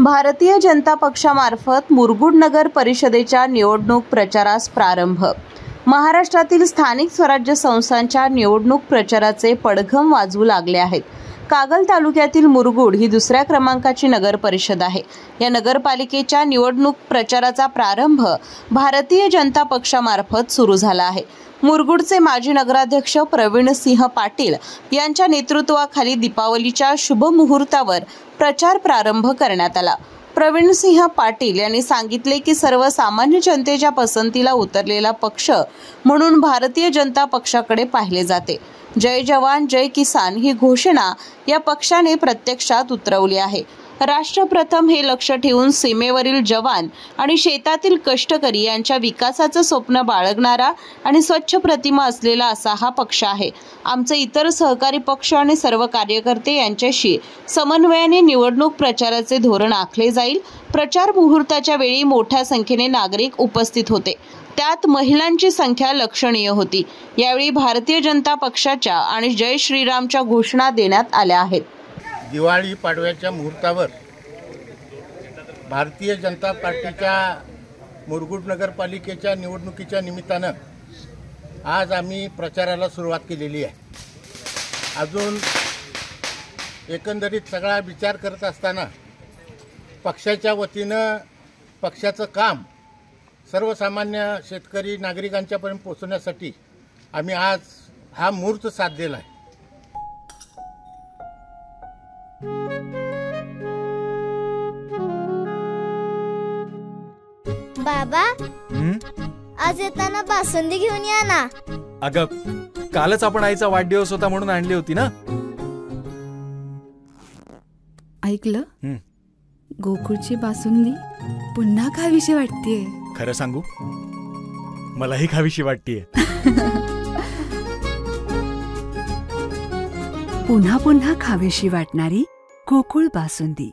भारतीय जनता पक्षामार्फत मुरगुड नगर परिषदेच्या निवडणूक प्रचारास प्रारंभ। महाराष्ट्रातील स्थानिक स्वराज्य संस्थांच्या निवडणूक प्रचाराचे पडघम वाजू लागले आहेत। कागल तालुक्यातील मुरगुड ही दुसऱ्या क्रमांकाची नगर परिषद आहे। या नगरपालिकेच्या निवडणूक प्रचाराचा प्रारंभ भारतीय जनता पक्षामार्फत सुरू झाला आहे। मुरगुडचे माजी नगराध्यक्ष प्रवीण सिंह पाटील यांच्या नेतृत्वाखाली दीपावलीच्या शुभ मुहूर्तावर प्रचार प्रारंभ करण्यात आला। प्रवीण सिंह पाटील यांनी सांगितले की सर्वसामान्य जनतेच्या पसंतीला उतरलेला पक्ष म्हणून भारतीय जनता पक्षाकडे पाहिले जाते। जय जवान जय किसान ही घोषणा या पक्षाने प्रत्यक्षात उतरवली आहे। राष्ट्र प्रथम हे लक्ष ठेवून सीमेवरील जवान आणि शेतातील कष्टकरी यांच्या विकासाचं स्वप्न बाळगणारा आणि स्वच्छ प्रतिमा असलेला असा हा पक्ष आहे। आमचे इतर सहकारी पक्ष आणि सर्व कार्यकर्ते यांच्याशी समन्वयाने निवडणूक प्रचाराचे धोरण आखले जाईल। प्रचार मुहूर्ताच्या वेळी मोठ्या संख्येने नागरिक उपस्थित होते, त्यात महिलांची संख्या लक्षणीय होती। यावेळी भारतीय जनता पक्षाच्या आणि जय श्रीरामच्या घोषणा देण्यात आल्या आहेत। दिवाळी पाडव्याच्या मुहूर्तावर भारतीय जनता पार्टीच्या मुरगुड नगरपालिकेच्या निवडणुकीच्या निमित्तानं आज आम्ही प्रचाराला सुरुवात केलेली आहे। अजून एकंदरीत सगळा विचार करत असताना पक्षाच्या वतीनं पक्षाचं काम सर्वसामान्य शेतकरी नागरिकांच्यापर्यंत पोहोचण्यासाठी आम्ही आज हा मुहूर्त साधलेला आहे। बाबा, आज येताना बासुंदी घेऊन या ना। अगं, कालच आपण आईचा वाढदिवस होता म्हणून आणली होती ना। ऐकलं, गोकुळची बासुंदी पुन्हा खावीशी वाटतेय। खरं सांगू, मलाही खावीशी वाटतेय। पुन्हा पुन्हा खावीशी वाटणारी गोकुळ बासुंदी।